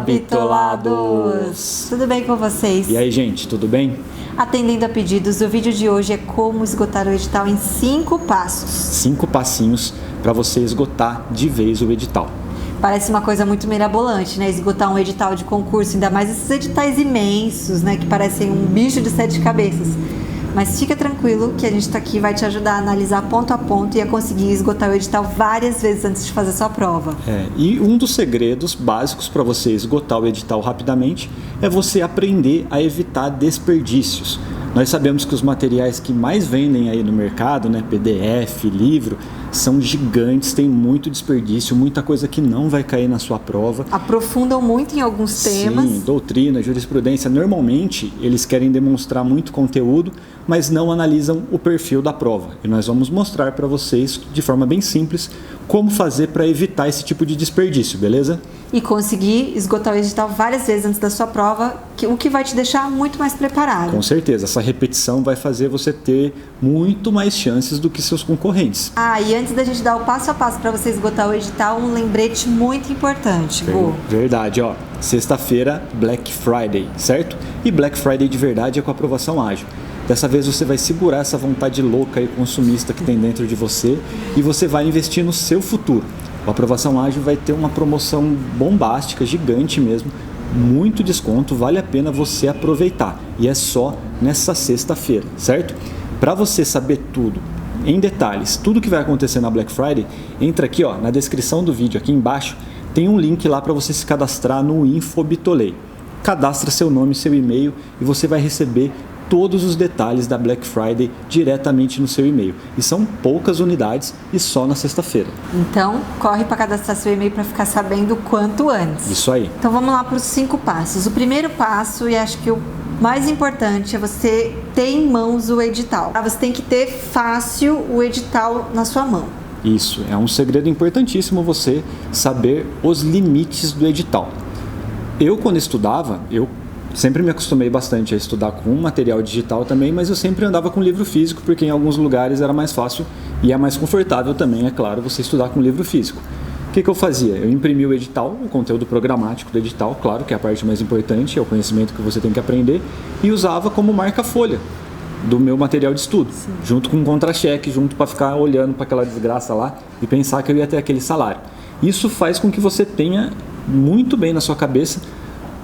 bitolados! Tudo bem com vocês? E aí, gente, tudo bem? Atendendo a pedidos, o vídeo de hoje é como esgotar o edital em 5 passos. 5 passinhos para você esgotar de vez o edital. Parece uma coisa muito mirabolante, né? Esgotar um edital de concurso, ainda mais esses editais imensos, né? Que parecem um bicho de 7 cabeças. Mas fica tranquilo que a gente está aqui, vai te ajudar a analisar ponto a ponto e a conseguir esgotar o edital várias vezes antes de fazer a sua prova. E um dos segredos básicos para você esgotar o edital rapidamente é você aprender a evitar desperdícios. Nós sabemos que os materiais que mais vendem aí no mercado, né, PDF, livro, são gigantes, tem muito desperdício, muita coisa que não vai cair na sua prova. Aprofundam muito em alguns temas. Sim, doutrina, jurisprudência. Normalmente, eles querem demonstrar muito conteúdo, mas não analisam o perfil da prova. E nós vamos mostrar para vocês, de forma bem simples, como fazer para evitar esse tipo de desperdício, beleza? E conseguir esgotar o edital várias vezes antes da sua prova, o que vai te deixar muito mais preparado. Com certeza, essa repetição vai fazer você ter muito mais chances do que seus concorrentes. E antes da gente dar o passo a passo para você esgotar o edital, um lembrete muito importante, Gu. Verdade, ó. Sexta-feira, Black Friday, certo? E Black Friday de verdade é com aprovação ágil. Dessa vez você vai segurar essa vontade louca e consumista que tem dentro de você e você vai investir no seu futuro. A aprovação ágil vai ter uma promoção bombástica, gigante mesmo, muito desconto, vale a pena você aproveitar. E é só nessa sexta-feira, certo? Para você saber tudo, em detalhes, tudo que vai acontecer na Black Friday, entra aqui ó, na descrição do vídeo, aqui embaixo, tem um link lá para você se cadastrar no InfoBitolei. Cadastra seu nome, seu e-mail e você vai receber todos os detalhes da Black Friday diretamente no seu e-mail. E são poucas unidades e só na sexta-feira. Então, corre para cadastrar seu e-mail para ficar sabendo o quanto antes. Isso aí. Então, vamos lá para os 5 passos. O primeiro passo, e acho que o mais importante, é você ter em mãos o edital. Você tem que ter fácil o edital na sua mão. Isso, é um segredo importantíssimo você saber os limites do edital. Quando estudava, sempre me acostumei bastante a estudar com material digital também, mas eu sempre andava com livro físico, porque em alguns lugares era mais fácil e é mais confortável também, é claro, você estudar com livro físico. O que eu fazia? Eu imprimia o edital, o conteúdo programático do edital, claro que é a parte mais importante, é o conhecimento que você tem que aprender, e usava como marca-folha do meu material de estudo, Sim. junto com um contra-cheque, junto para ficar olhando para aquela desgraça lá e pensar que eu ia ter aquele salário. Isso faz com que você tenha muito bem na sua cabeça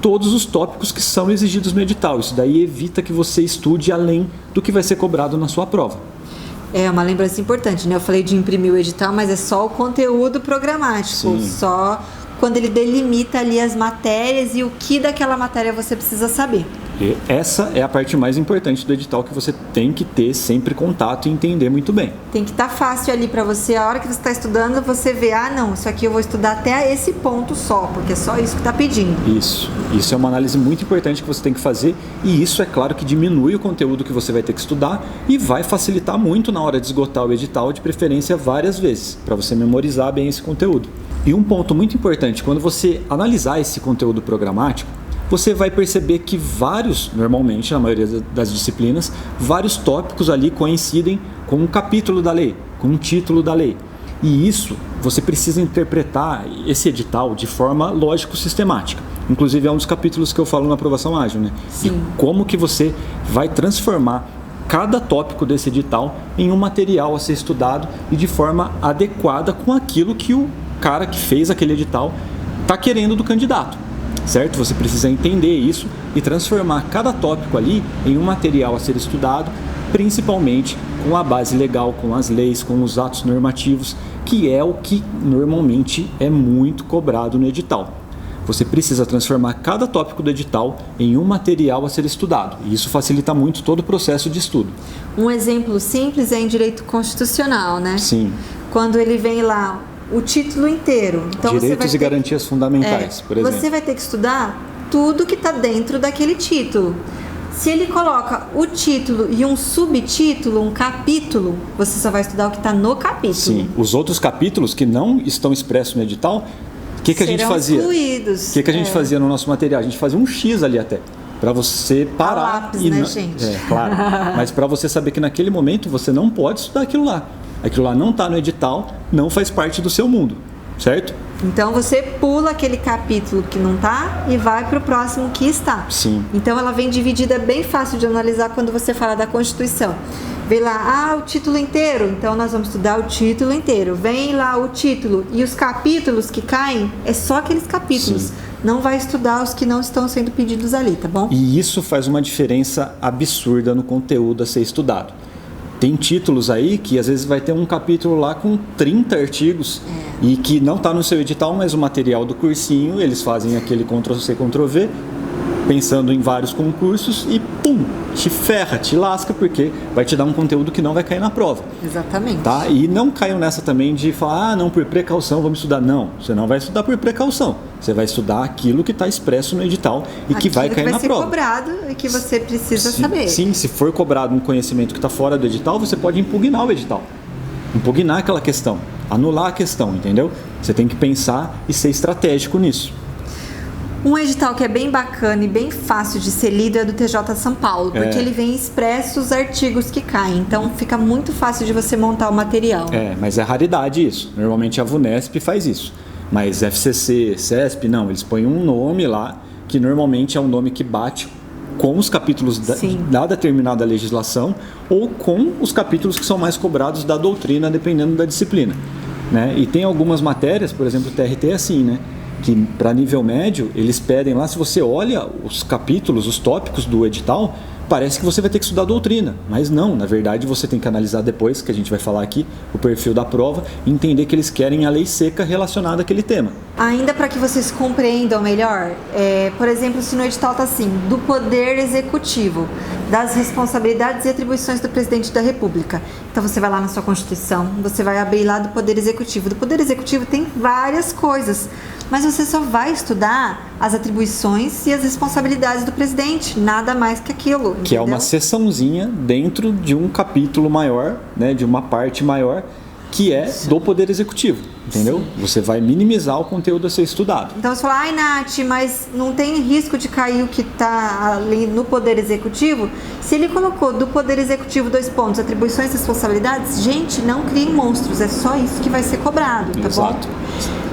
todos os tópicos que são exigidos no edital. Isso daí evita que você estude além do que vai ser cobrado na sua prova. É uma lembrança importante, né? Eu falei de imprimir o edital, mas é só o conteúdo programático. Sim. Só quando ele delimita ali as matérias e o que daquela matéria você precisa saber. E essa é a parte mais importante do edital que você tem que ter sempre contato e entender muito bem. Tem que estar fácil ali para você, a hora que você está estudando, você vê, não, isso aqui eu vou estudar até esse ponto só, porque é só isso que está pedindo. Isso é uma análise muito importante que você tem que fazer e isso é claro que diminui o conteúdo que você vai ter que estudar e vai facilitar muito na hora de esgotar o edital, de preferência várias vezes, para você memorizar bem esse conteúdo. E um ponto muito importante, quando você analisar esse conteúdo programático, você vai perceber que normalmente, na maioria das disciplinas, vários tópicos ali coincidem com um capítulo da lei, com um título da lei. E isso, você precisa interpretar esse edital de forma lógico-sistemática. Inclusive, é um dos capítulos que eu falo na aprovação ágil, né? Sim. E como que você vai transformar cada tópico desse edital em um material a ser estudado e de forma adequada com aquilo que o cara que fez aquele edital está querendo do candidato. Certo? Você precisa entender isso e transformar cada tópico ali em um material a ser estudado, principalmente com a base legal, com as leis, com os atos normativos, que é o que normalmente é muito cobrado no edital. Você precisa transformar cada tópico do edital em um material a ser estudado, e isso facilita muito todo o processo de estudo. Um exemplo simples é em direito constitucional, né? Sim. Quando ele vem lá o título inteiro. Então, Direitos e garantias fundamentais, por exemplo. Você vai ter que estudar tudo que está dentro daquele título. Se ele coloca o título e um subtítulo, um capítulo, você só vai estudar o que está no capítulo. Sim, os outros capítulos que não estão expressos no edital, o que a gente fazia? Excluídos. O que a gente fazia no nosso material? A gente fazia um X ali até, para você parar. A lápis, né, gente? Claro. Mas para você saber que naquele momento você não pode estudar aquilo lá. Aquilo lá não está no edital, não faz parte do seu mundo, certo? Então você pula aquele capítulo que não está e vai para o próximo que está. Sim. Então ela vem dividida, bem fácil de analisar quando você fala da Constituição. Vem lá, o título inteiro, então nós vamos estudar o título inteiro. Vem lá o título e os capítulos que caem, é só aqueles capítulos. Sim. Não vai estudar os que não estão sendo pedidos ali, tá bom? E isso faz uma diferença absurda no conteúdo a ser estudado. Tem títulos aí que às vezes vai ter um capítulo lá com 30 artigos e que não está no seu edital, mas o material do cursinho, eles fazem aquele Ctrl+C, Ctrl+V, pensando em vários concursos e pum, te ferra, te lasca, porque vai te dar um conteúdo que não vai cair na prova. Exatamente. Tá? E não caiam nessa também de falar, não, por precaução vamos estudar. Não, você não vai estudar por precaução. Você vai estudar aquilo que está expresso no edital e que vai cair na prova. Aquilo que vai ser cobrado e que você precisa saber. Sim, se for cobrado um conhecimento que está fora do edital, você pode impugnar o edital. Impugnar aquela questão, anular a questão, entendeu? Você tem que pensar e ser estratégico nisso. Um edital que é bem bacana e bem fácil de ser lido é do TJ São Paulo, porque ele vem expresso os artigos que caem, então fica muito fácil de você montar o material. Mas é raridade isso. Normalmente a VUNESP faz isso, mas FCC, CESP, não, eles põem um nome lá, que normalmente é um nome que bate com os capítulos da determinada legislação ou com os capítulos que são mais cobrados da doutrina, dependendo da disciplina, né? E tem algumas matérias, por exemplo, o TRT é assim, né? Que para nível médio, eles pedem lá, se você olha os capítulos, os tópicos do edital, parece que você vai ter que estudar doutrina, mas não, na verdade você tem que analisar depois, que a gente vai falar aqui, o perfil da prova, e entender que eles querem a lei seca relacionada àquele tema. Ainda para que vocês compreendam melhor, por exemplo, se no edital está assim, do Poder Executivo, das responsabilidades e atribuições do Presidente da República. Então você vai lá na sua Constituição, você vai abrir lá do Poder Executivo. Do Poder Executivo tem várias coisas, mas você só vai estudar as atribuições e as responsabilidades do presidente, nada mais que aquilo. Que entendeu? É uma seçãozinha dentro de um capítulo maior, né, de uma parte maior, que é do Poder Executivo, entendeu? Sim. Você vai minimizar o conteúdo a ser estudado. Então você fala, ai Nath, mas não tem risco de cair o que está ali no Poder Executivo? Se ele colocou do Poder Executivo 2 pontos, atribuições e responsabilidades, gente, não criem monstros, é só isso que vai ser cobrado, tá Exato. Bom?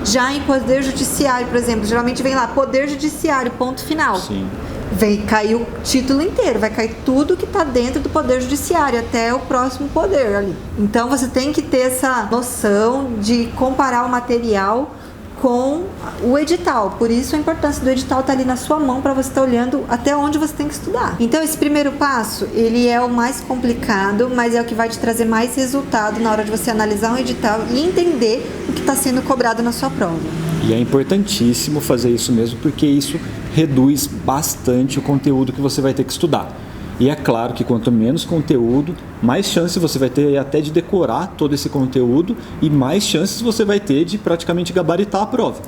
Já em Poder Judiciário, por exemplo, geralmente vem lá, Poder Judiciário, ponto final. Sim. Vem cair o título inteiro, vai cair tudo que está dentro do Poder Judiciário, até o próximo poder ali. Então você tem que ter essa noção de comparar o material com o edital. Por isso a importância do edital tá ali na sua mão para você estar olhando até onde você tem que estudar. Então esse primeiro passo, ele é o mais complicado, mas é o que vai te trazer mais resultado na hora de você analisar um edital e entender o que está sendo cobrado na sua prova. E é importantíssimo fazer isso mesmo, porque isso reduz bastante o conteúdo que você vai ter que estudar. E é claro que quanto menos conteúdo, mais chance você vai ter até de decorar todo esse conteúdo e mais chances você vai ter de praticamente gabaritar a prova.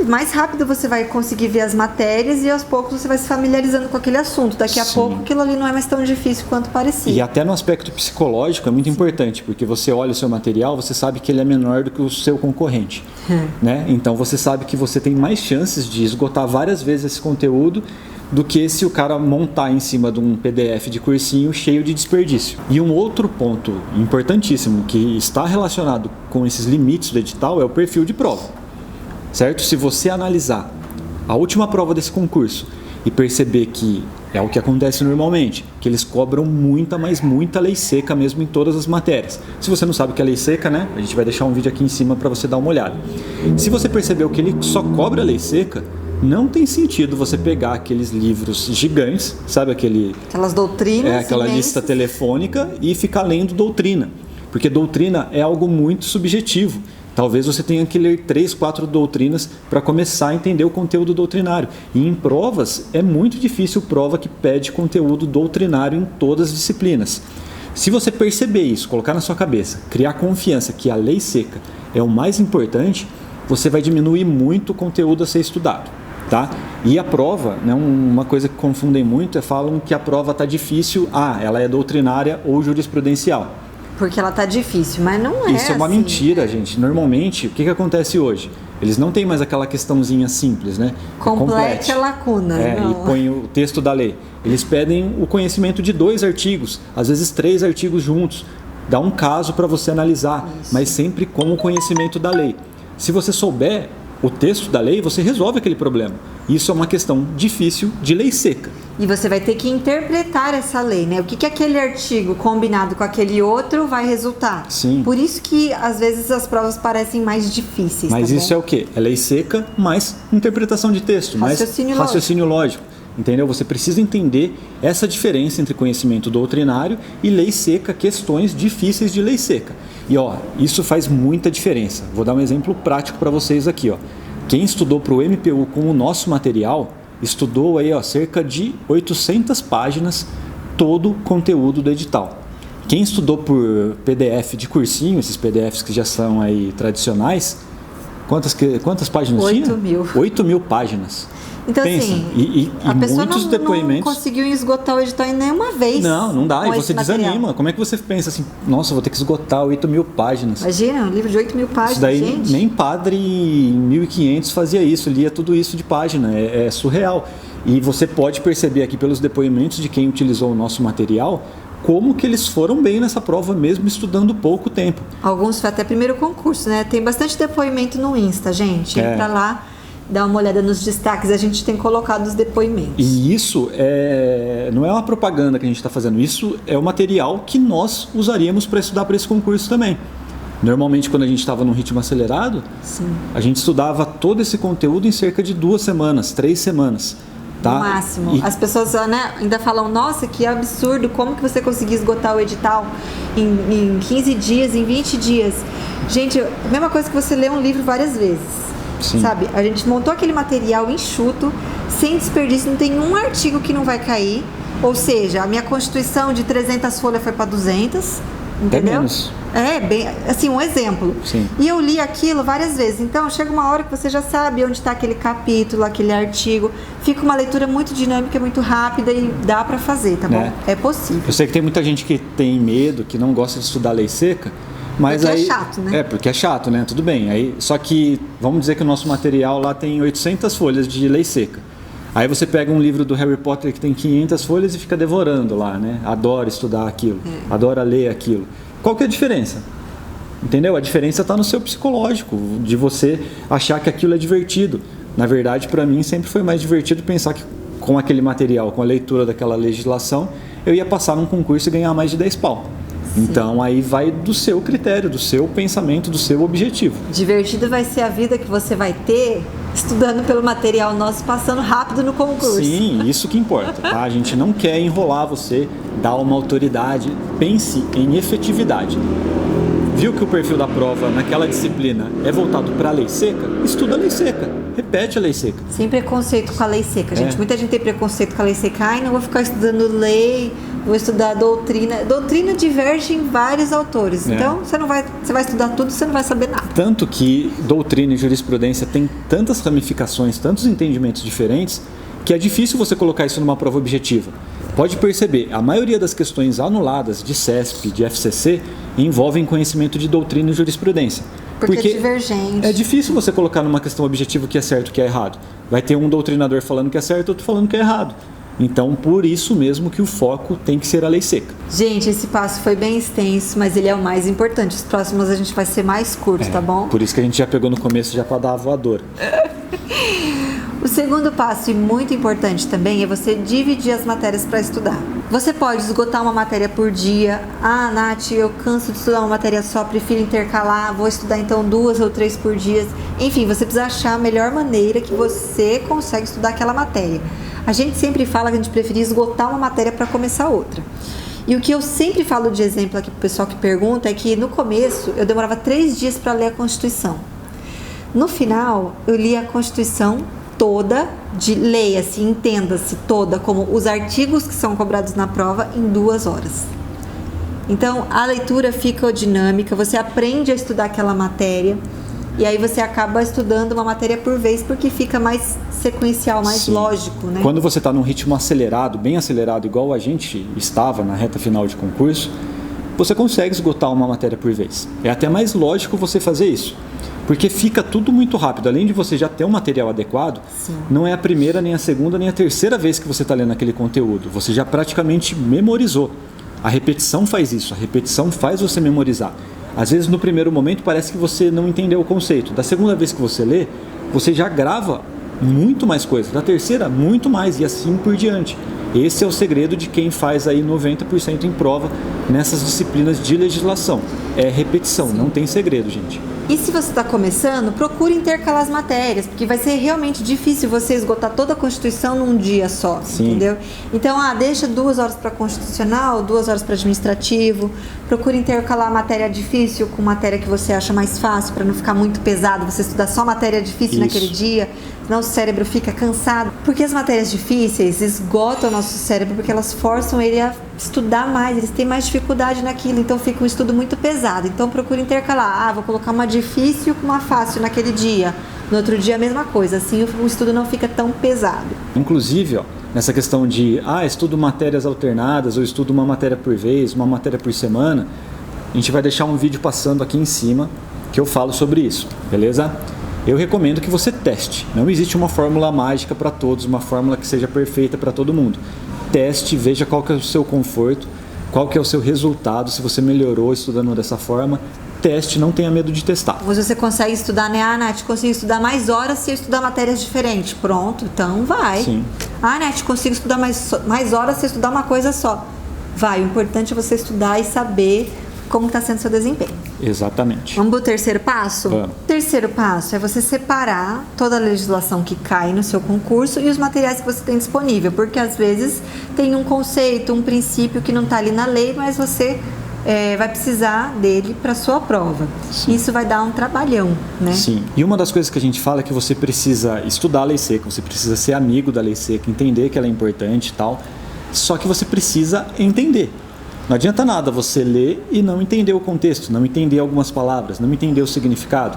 Mais rápido você vai conseguir ver as matérias e aos poucos você vai se familiarizando com aquele assunto. Daqui a pouco aquilo ali não é mais tão difícil quanto parecia. E até no aspecto psicológico é muito importante, porque você olha o seu material, você sabe que ele é menor do que o seu concorrente. Né? Então você sabe que você tem mais chances de esgotar várias vezes esse conteúdo do que se o cara montar em cima de um PDF de cursinho cheio de desperdício. E um outro ponto importantíssimo que está relacionado com esses limites do edital é o perfil de prova. Certo? Se você analisar a última prova desse concurso e perceber que é o que acontece normalmente, que eles cobram muita, mas muita lei seca mesmo em todas as matérias. Se você não sabe o que é lei seca, né? A gente vai deixar um vídeo aqui em cima para você dar uma olhada. Se você percebeu que ele só cobra lei seca, não tem sentido você pegar aqueles livros gigantes, sabe aquelas doutrinas, aquela lista telefônica e ficar lendo doutrina, porque doutrina é algo muito subjetivo. Talvez você tenha que ler 3, 4 doutrinas para começar a entender o conteúdo doutrinário. E em provas é muito difícil prova que pede conteúdo doutrinário em todas as disciplinas. Se você perceber isso, colocar na sua cabeça, criar confiança que a lei seca é o mais importante, você vai diminuir muito o conteúdo a ser estudado. Tá? E a prova, né, uma coisa que confundem muito é falam que a prova está difícil, ela é doutrinária ou jurisprudencial. Porque ela tá difícil, mas não é. Isso é uma assim, mentira, gente. Normalmente, o que acontece hoje? Eles não têm mais aquela questãozinha simples, né? Complete a lacuna. E põe o texto da lei. Eles pedem o conhecimento de 2 artigos, às vezes 3 artigos juntos. Dá um caso para você analisar, mas sempre com o conhecimento da lei. Se você souber o texto da lei, você resolve aquele problema. Isso é uma questão difícil de lei seca. E você vai ter que interpretar essa lei, né? O que aquele artigo combinado com aquele outro vai resultar. Sim. Por isso que, às vezes, as provas parecem mais difíceis. Mas isso é o quê? É lei seca mais interpretação de texto, mais raciocínio lógico. Entendeu? Você precisa entender essa diferença entre conhecimento doutrinário e lei seca, questões difíceis de lei seca. E isso faz muita diferença. Vou dar um exemplo prático para vocês aqui. Quem estudou para o MPU com o nosso material, estudou aí cerca de 800 páginas todo o conteúdo do edital. Quem estudou por PDF de cursinho, esses PDFs que já são aí tradicionais, quantas páginas tinha? 8.000 páginas. Então, pensa, assim, a pessoa muitos depoimentos... não conseguiu esgotar o edital em nenhuma vez. Não dá. E você desanima. Como é que você pensa assim, nossa, vou ter que esgotar 8.000 páginas? Imagina, um livro de 8.000 páginas, isso daí, gente. Nem padre em 1500 fazia isso, lia tudo isso de página. É surreal. E você pode perceber aqui pelos depoimentos de quem utilizou o nosso material, como que eles foram bem nessa prova, mesmo estudando pouco tempo. Alguns foi até primeiro concurso, né? Tem bastante depoimento no Insta, gente. Entra lá, dá uma olhada nos destaques, a gente tem colocado os depoimentos. E isso não é uma propaganda que a gente está fazendo, isso é o material que nós usaríamos para estudar para esse concurso também. Normalmente, quando a gente estava num ritmo acelerado, sim, a gente estudava todo esse conteúdo em cerca de 2 semanas, 3 semanas. Tá? No máximo. As pessoas ainda falam, nossa, que absurdo, como que você conseguiu esgotar o edital em 15 dias, em 20 dias? Gente, a mesma coisa que você lê um livro várias vezes. Sim. Sabe? A gente montou aquele material enxuto, sem desperdício, não tem um artigo que não vai cair. Ou seja, a minha Constituição de 300 folhas foi para 200, entendeu? Menos. Bem, assim, um exemplo. Sim. E eu li aquilo várias vezes. Então, chega uma hora que você já sabe onde está aquele capítulo, aquele artigo. Fica uma leitura muito dinâmica, muito rápida e dá para fazer, tá bom? É possível. Eu sei que tem muita gente que tem medo, que não gosta de estudar lei seca. Mas porque aí, é chato, né? Porque é chato, né? Tudo bem. Aí, só que, vamos dizer que o nosso material lá tem 800 folhas de lei seca. Aí você pega um livro do Harry Potter que tem 500 folhas e fica devorando lá, né? Adora estudar aquilo, adora ler aquilo. Qual que é a diferença? Entendeu? A diferença está no seu psicológico, de você achar que aquilo é divertido. Na verdade, para mim, sempre foi mais divertido pensar que com aquele material, com a leitura daquela legislação, eu ia passar num concurso e ganhar mais de 10 pau. Sim. Então aí vai do seu critério, do seu pensamento, do seu objetivo. Divertido vai ser a vida que você vai ter estudando pelo material nosso, passando rápido no concurso. Sim, isso que importa, tá? A gente não quer enrolar você, dar uma autoridade, pense em efetividade. Viu que o perfil da prova naquela disciplina é voltado para a lei seca? Estuda a lei seca, repete a lei seca. Sem preconceito com a lei seca, gente. Muita gente tem preconceito com a lei seca. Ai, não vou ficar estudando lei, vou estudar doutrina. Doutrina diverge em vários autores. Então, você vai estudar tudo e você não vai saber nada. Tanto que doutrina e jurisprudência tem tantas ramificações, tantos entendimentos diferentes, que é difícil você colocar isso numa prova objetiva. Pode perceber, a maioria das questões anuladas de CESP, de FCC, envolvem conhecimento de doutrina e jurisprudência. Porque é divergente. É difícil você colocar numa questão objetiva o que é certo e o que é errado. Vai ter um doutrinador falando que é certo e outro falando que é errado. Então, por isso mesmo que o foco tem que ser a lei seca. Gente, esse passo foi bem extenso, mas ele é o mais importante. Os próximos a gente vai ser mais curto, tá bom? Por isso que a gente já pegou no começo já para dar a voadora. O segundo passo, e muito importante também, é você dividir as matérias para estudar. Você pode esgotar uma matéria por dia. Ah, Nath, eu canso de estudar uma matéria só, prefiro intercalar, vou estudar então 2 ou 3 por dia. Enfim, você precisa achar a melhor maneira que você consegue estudar aquela matéria. A gente sempre fala que a gente preferia esgotar uma matéria para começar outra. E o que eu sempre falo de exemplo aqui para o pessoal que pergunta é que no começo eu demorava 3 dias para ler a Constituição. No final, eu li a Constituição toda, leia-se, entenda-se toda, como os artigos que são cobrados na prova, em 2 horas. Então, a leitura fica dinâmica, você aprende a estudar aquela matéria, e aí você acaba estudando uma matéria por vez, porque fica mais sequencial, mais lógico, né? Quando você está num ritmo acelerado, bem acelerado, igual a gente estava na reta final de concurso, você consegue esgotar uma matéria por vez. É até mais lógico você fazer isso. Porque fica tudo muito rápido. Além de você já ter um material adequado, não é a primeira, nem a segunda, nem a terceira vez que você está lendo aquele conteúdo. Você já praticamente memorizou. A repetição faz isso. A repetição faz você memorizar. Às vezes, no primeiro momento, parece que você não entendeu o conceito. Da segunda vez que você lê, você já grava muito mais coisa. Da terceira, muito mais, e assim por diante. Esse é o segredo de quem faz aí 90% em prova nessas disciplinas de legislação. É repetição, não tem segredo, gente. E se você está começando, procure intercalar as matérias, porque vai ser realmente difícil você esgotar toda a Constituição num dia só, entendeu? Então, deixa 2 horas para Constitucional, 2 horas para Administrativo, procure intercalar a matéria difícil com matéria que você acha mais fácil, para não ficar muito pesado, você estudar só matéria difícil naquele dia, senão o cérebro fica cansado. Porque as matérias difíceis esgotam o nosso cérebro, porque elas forçam ele a estudar mais, eles têm mais dificuldade naquilo, então fica um estudo muito pesado. Então procure intercalar, vou colocar uma difícil com uma fácil naquele dia, no outro dia a mesma coisa, assim o estudo não fica tão pesado. Inclusive, nessa questão de estudo matérias alternadas, ou estudo uma matéria por vez, uma matéria por semana, a gente vai deixar um vídeo passando aqui em cima que eu falo sobre isso, beleza? Eu recomendo que você teste. Não existe uma fórmula mágica para todos, uma fórmula que seja perfeita para todo mundo. Teste, veja qual que é o seu conforto, qual que é o seu resultado, se você melhorou estudando dessa forma. Teste, não tenha medo de testar. Você consegue estudar, né? Nath, consigo estudar mais horas se eu estudar matérias diferentes. Pronto, então vai. Sim. Nath, consigo estudar mais horas se eu estudar uma coisa só. Vai, o importante é você estudar e saber como está sendo seu desempenho. Exatamente. Vamos para o terceiro passo? Vamos. O terceiro passo é você separar toda a legislação que cai no seu concurso e os materiais que você tem disponível, porque às vezes tem um conceito, um princípio que não está ali na lei, mas você vai precisar dele para sua prova. Sim. Isso vai dar um trabalhão, né? Sim. E uma das coisas que a gente fala é que você precisa estudar a lei seca, você precisa ser amigo da lei seca, entender que ela é importante e tal, só que você precisa entender. Não adianta nada você ler e não entender o contexto, não entender algumas palavras, não entender o significado.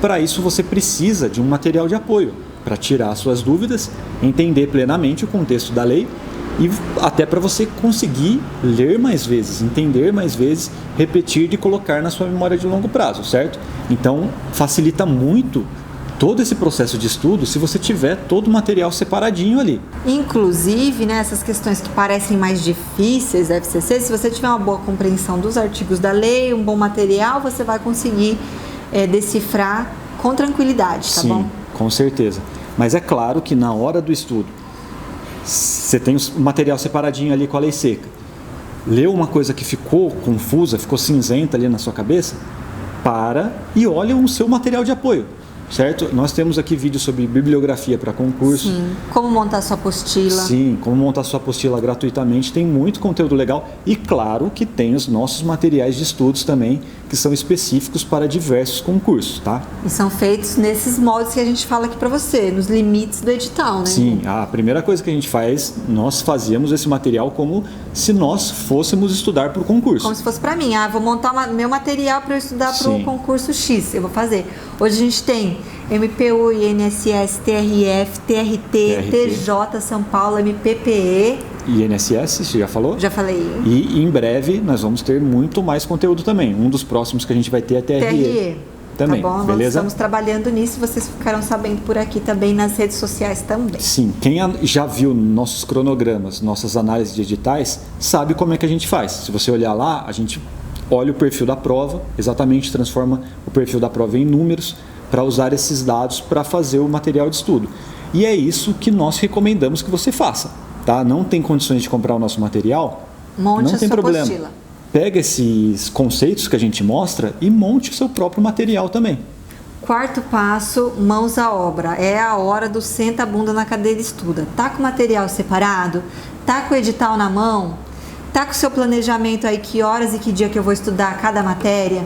Para isso você precisa de um material de apoio, para tirar suas dúvidas, entender plenamente o contexto da lei e até para você conseguir ler mais vezes, entender mais vezes, repetir e colocar na sua memória de longo prazo, certo? Então facilita muito todo esse processo de estudo se você tiver todo o material separadinho ali. Inclusive, né, essas questões que parecem mais difíceis da FCC, se você tiver uma boa compreensão dos artigos da lei, um bom material, você vai conseguir decifrar com tranquilidade, tá bom? Sim, com certeza. Mas é claro que na hora do estudo, você tem o material separadinho ali com a lei seca. Leu uma coisa que ficou confusa, ficou cinzenta ali na sua cabeça, para e olha o seu material de apoio. Certo? Nós temos aqui vídeos sobre bibliografia para concurso. Sim, como montar sua apostila. Sim, como montar sua apostila gratuitamente. Tem muito conteúdo legal. E claro que tem os nossos materiais de estudos também, que são específicos para diversos concursos, tá? E são feitos nesses moldes que a gente fala aqui para você, nos limites do edital, né? Sim, a primeira coisa que a gente faz, nós fazíamos esse material como se nós fôssemos estudar para o concurso. Como se fosse para mim. Vou montar meu material para eu estudar para o concurso X. Eu vou fazer. Hoje a gente tem MPU, INSS, TRF, TRT, TJ, São Paulo, MPPE. INSS, você já falou? Já falei. E em breve nós vamos ter muito mais conteúdo também. Um dos próximos que a gente vai ter é TRE. Também, tá bom, beleza? Estamos trabalhando nisso, vocês ficaram sabendo por aqui também, nas redes sociais também. Sim, quem já viu nossos cronogramas, nossas análises de editais, sabe como é que a gente faz. Se você olhar lá, a gente olha o perfil da prova, exatamente transforma o perfil da prova em números, para usar esses dados para fazer o material de estudo. E é isso que nós recomendamos que você faça, tá? Não tem condições de comprar o nosso material? Monte não tem problema. Apostila. Pega esses conceitos que a gente mostra e monte o seu próprio material também. Quarto passo, mãos à obra. É a hora do senta a bunda na cadeira e estuda. Tá com o material separado? Tá com o edital na mão? Tá com o seu planejamento aí, que horas e que dia que eu vou estudar cada matéria?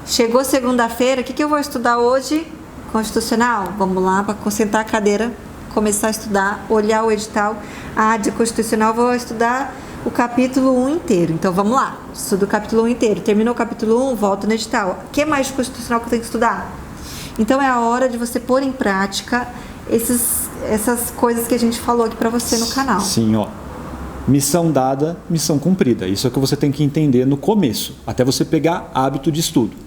Chegou segunda-feira, o que eu vou estudar hoje? Constitucional? Vamos lá para sentar a cadeira, começar a estudar, olhar o edital. De Constitucional vou estudar o capítulo 1 inteiro. Então vamos lá, estudo o capítulo 1 inteiro. Terminou o capítulo 1, volto no edital. O que mais de Constitucional que eu tenho que estudar? Então é a hora de você pôr em prática essas coisas que a gente falou aqui para você no canal. Sim, missão dada, missão cumprida. Isso é o que você tem que entender no começo, até você pegar hábito de estudo.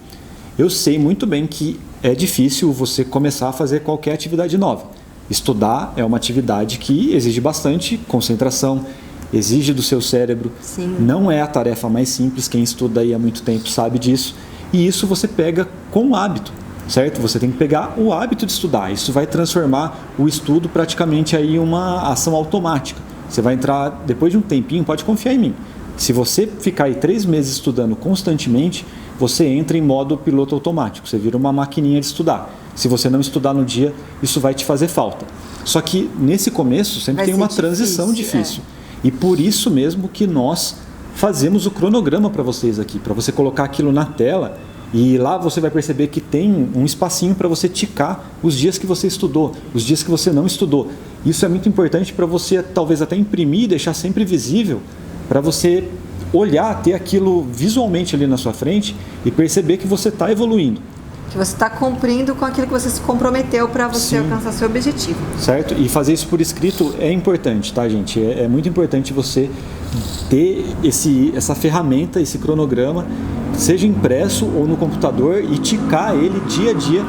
Eu sei muito bem que é difícil você começar a fazer qualquer atividade nova. Estudar é uma atividade que exige bastante concentração, exige do seu cérebro. Sim. Não é a tarefa mais simples, quem estuda aí há muito tempo sabe disso. E isso você pega com o hábito. certo? Você tem que pegar o hábito de estudar. Isso vai transformar o estudo praticamente aí em uma ação automática. Você vai entrar, depois de um tempinho, pode confiar em mim. Se você ficar aí 3 meses estudando constantemente, você entra em modo piloto automático. Você vira uma maquininha de estudar. Se você não estudar no dia, isso vai te fazer falta. Só que nesse começo sempre tem uma transição difícil. E por isso mesmo que nós fazemos o cronograma para vocês aqui, para você colocar aquilo na tela e lá você vai perceber que tem um espacinho para você ticar os dias que você estudou, os dias que você não estudou. Isso é muito importante para você talvez até imprimir e deixar sempre visível, para você olhar, ter aquilo visualmente ali na sua frente e perceber que você está evoluindo. Que você está cumprindo com aquilo que você se comprometeu para você alcançar seu objetivo. Certo? E fazer isso por escrito é importante, tá, gente? É muito importante você ter essa ferramenta, esse cronograma, seja impresso ou no computador e ticar ele dia a dia,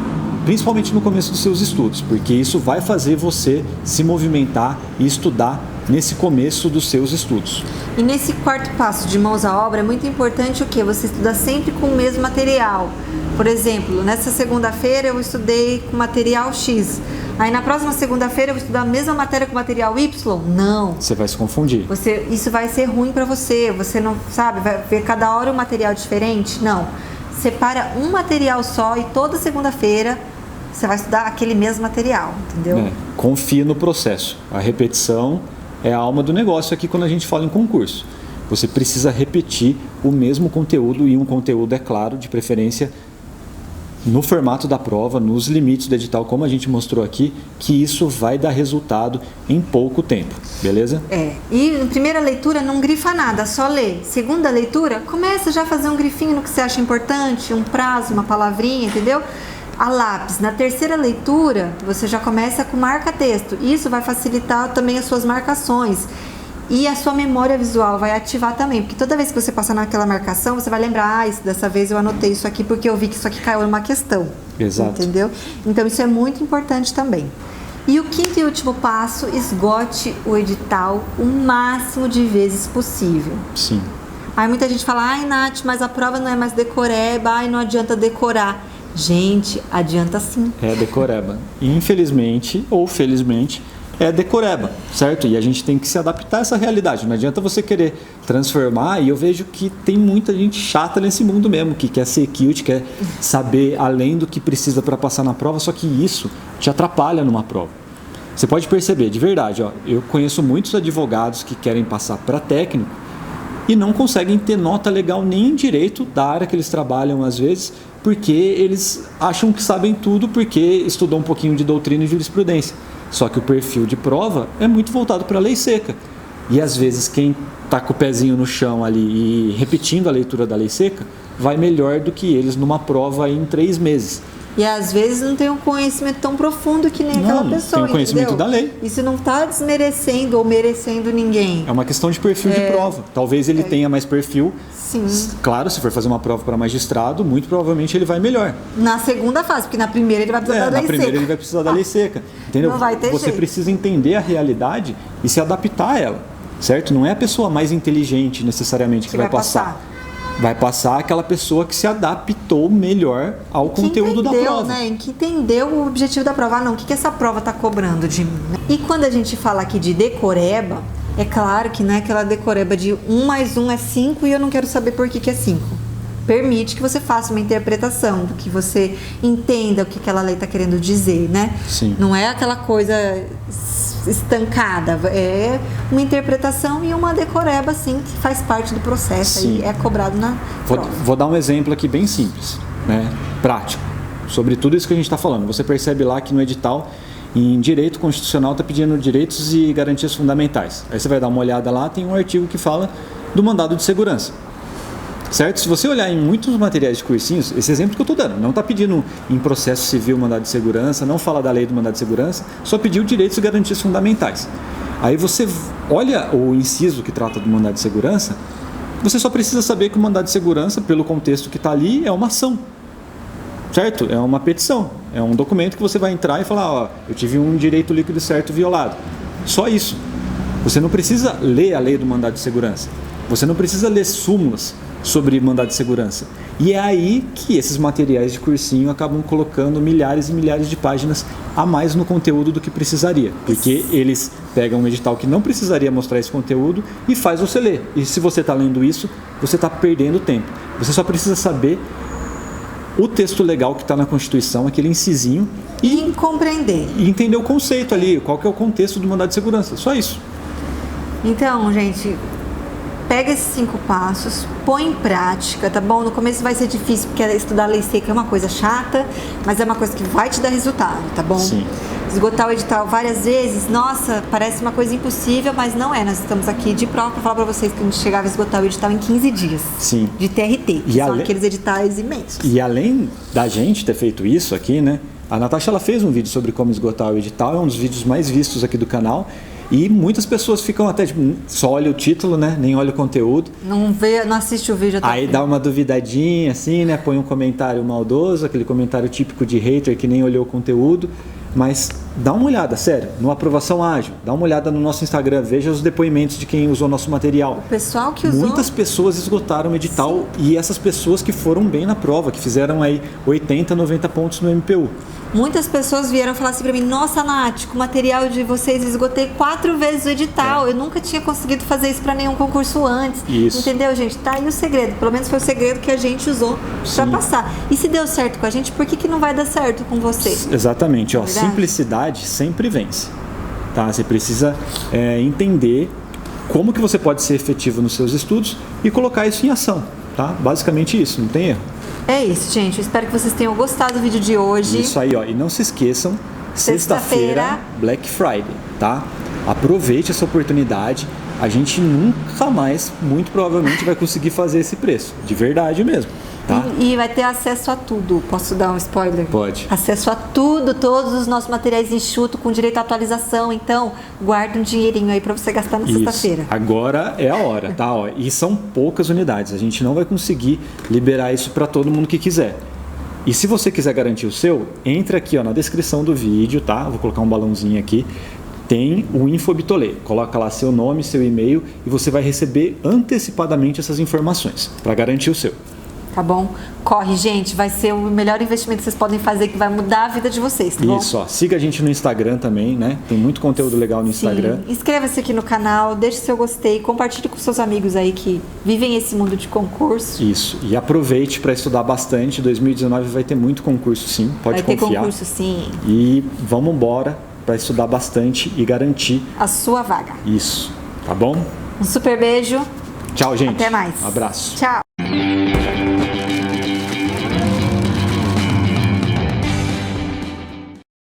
principalmente no começo dos seus estudos, porque isso vai fazer você se movimentar e estudar nesse começo dos seus estudos. E nesse quarto passo de mãos à obra é muito importante o quê? Você estudar sempre com o mesmo material. Por exemplo, nessa segunda-feira eu estudei com material X. Aí na próxima segunda-feira eu vou estudar a mesma matéria com material Y? Não. Você vai se confundir. Isso vai ser ruim para você. Você não sabe, vai ver cada hora um material diferente? Não. Separa um material só e toda segunda-feira você vai estudar aquele mesmo material, entendeu? Confie no processo. A repetição é a alma do negócio aqui quando a gente fala em concurso. Você precisa repetir o mesmo conteúdo e um conteúdo, é claro, de preferência no formato da prova, nos limites do edital, como a gente mostrou aqui, que isso vai dar resultado em pouco tempo, beleza? E em primeira leitura não grifa nada, só lê. Segunda leitura, começa já a fazer um grifinho no que você acha importante, um prazo, uma palavrinha, entendeu? A lápis. Na terceira leitura, você já começa com marca-texto. Isso vai facilitar também as suas marcações. E a sua memória visual vai ativar também, porque toda vez que você passar naquela marcação, você vai lembrar, dessa vez eu anotei isso aqui porque eu vi que isso aqui caiu numa questão. Exato. Entendeu? Então isso é muito importante também. E o quinto e último passo, esgote o edital o máximo de vezes possível. Sim. Aí muita gente fala, Nath, mas a prova não é mais decoreba, não adianta decorar. Gente, adianta sim. É decoreba. Infelizmente ou felizmente, é decoreba, certo? E a gente tem que se adaptar a essa realidade. Não adianta você querer transformar, e eu vejo que tem muita gente chata nesse mundo mesmo, que quer ser cute, quer saber além do que precisa para passar na prova, só que isso te atrapalha numa prova. Você pode perceber, de verdade, eu conheço muitos advogados que querem passar para técnico e não conseguem ter nota legal nem em direito da área que eles trabalham às vezes, porque eles acham que sabem tudo porque estudou um pouquinho de doutrina e jurisprudência. Só que o perfil de prova é muito voltado para a lei seca. E às vezes quem está com o pezinho no chão ali e repetindo a leitura da lei seca vai melhor do que eles numa prova em 3 meses. E às vezes não tem um conhecimento tão profundo que nem aquela pessoa, tem um conhecimento entendeu? da lei. Isso não está desmerecendo ou merecendo ninguém. É uma questão de perfil de prova. Talvez ele tenha mais perfil. Sim. Claro, se for fazer uma prova para magistrado, muito provavelmente ele vai melhor. Na segunda fase, porque na primeira ele vai precisar da lei seca. Na primeira ele vai precisar da lei seca. Entendeu? Não vai ter Você jeito. precisa entender a realidade e se adaptar a ela, certo? Não é a pessoa mais inteligente necessariamente que vai passar. Vai passar aquela pessoa que se adaptou melhor ao conteúdo da prova. Né? Que entendeu o objetivo da prova. Não, o que essa prova está cobrando de mim? Né? E quando a gente fala aqui de decoreba, é claro que não é aquela decoreba de 1 mais 1 é 5 e eu não quero saber por que é 5. Permite que você faça uma interpretação, do que você entenda o que aquela lei está querendo dizer, né? Sim. Não é aquela coisa estancada, é uma interpretação e uma decoreba, assim, que faz parte do processo. Sim. E é cobrado na prova. Vou dar um exemplo aqui bem simples, né? Prático, sobre tudo isso que a gente está falando. Você percebe lá que no edital, em direito constitucional, está pedindo direitos e garantias fundamentais. Aí você vai dar uma olhada lá, tem um artigo que fala do mandado de segurança. Certo? Se você olhar em muitos materiais de cursinhos, esse exemplo que eu estou dando, não está pedindo em processo civil mandado de segurança, não fala da lei do mandado de segurança, só pediu direitos e garantias fundamentais. Aí você olha o inciso que trata do mandado de segurança, você só precisa saber que o mandado de segurança, pelo contexto que está ali, é uma ação. Certo? É uma petição. É um documento que você vai entrar e falar, eu tive um direito líquido certo violado. Só isso. Você não precisa ler a lei do mandado de segurança. Você não precisa ler súmulas. sobre mandado de segurança. E é aí que esses materiais de cursinho acabam colocando milhares e milhares de páginas a mais no conteúdo do que precisaria. Porque eles pegam um edital que não precisaria mostrar esse conteúdo e faz você ler. E se você está lendo isso, você está perdendo tempo. Você só precisa saber o texto legal que está na Constituição, aquele incisinho, E compreender. e entender o conceito ali, qual que é o contexto do mandado de segurança. Só isso. Então, gente, pega esses 5 passos, põe em prática, tá bom? No começo vai ser difícil, porque estudar lei seca é uma coisa chata, mas é uma coisa que vai te dar resultado, tá bom? Sim. Esgotar o edital várias vezes, nossa, parece uma coisa impossível, mas não é. Nós estamos aqui de prova para falar para vocês que a gente chegava a esgotar o edital em 15 dias. Sim. De TRT, que E são ale- aqueles editais imensos. E além da gente ter feito isso aqui, né? A Natasha ela fez um vídeo sobre como esgotar o edital, é um dos vídeos mais vistos aqui do canal. E muitas pessoas ficam até, tipo, só olha o título, né? Nem olha o conteúdo. Não vê, não assiste o vídeo até o Aí fim. dá uma duvidadinha, assim, né? Põe um comentário maldoso, aquele comentário típico de hater que nem olhou o conteúdo. Mas dá uma olhada, sério, no Aprovação Ágil. Dá uma olhada no nosso Instagram, veja os depoimentos de quem usou nosso material. O pessoal que usou... Muitas pessoas esgotaram o edital. E essas pessoas que foram bem na prova, que fizeram aí 80, 90 pontos no MPU. Muitas pessoas vieram falar assim pra mim: nossa, Nath, com o material de vocês esgotei 4 vezes o edital. Eu nunca tinha conseguido fazer isso pra nenhum concurso antes. Isso. Entendeu, gente? Tá aí o segredo. Pelo menos foi o segredo que a gente usou pra Sim. passar. E se deu certo com a gente, por que não vai dar certo com você? Exatamente, ó, Verdade. simplicidade sempre vence. Tá? Você precisa entender como que você pode ser efetivo nos seus estudos e colocar isso em ação. Tá? Basicamente isso, não tem erro. É isso, gente. Eu espero que vocês tenham gostado do vídeo de hoje. Isso aí, ó. E não se esqueçam, Sexta-feira, sexta-feira, Black Friday, tá? Aproveite essa oportunidade. A gente nunca mais, muito provavelmente, vai conseguir fazer esse preço. De verdade mesmo, tá? E vai ter acesso a tudo. Posso dar um spoiler? Pode. Acesso a tudo, todos os nossos materiais enxuto com direito à atualização. Então, guarda um dinheirinho aí pra você gastar na Isso. sexta-feira. Agora é a hora, tá? Ó, e são poucas unidades. A gente não vai conseguir liberar isso para todo mundo que quiser. E se você quiser garantir o seu, entra aqui, ó, na descrição do vídeo, tá? Vou colocar um balãozinho aqui. Tem o Infobitolê. Coloca lá seu nome, seu e-mail e você vai receber antecipadamente essas informações para garantir o seu. Tá bom? Corre, gente. Vai ser o melhor investimento que vocês podem fazer, que vai mudar a vida de vocês, tá bom? Isso, ó. Siga a gente no Instagram também, né? Tem muito conteúdo legal no Instagram. Sim. Inscreva-se aqui no canal, deixe seu gostei, compartilhe com seus amigos aí que vivem esse mundo de concurso. Isso. E aproveite para estudar bastante. 2019 vai ter muito concurso, sim. Pode vai ter confiar. concurso, sim. E vamos embora para estudar bastante e garantir A sua vaga. isso, tá bom? Um super beijo. Tchau, gente. Até mais. Um abraço. Tchau.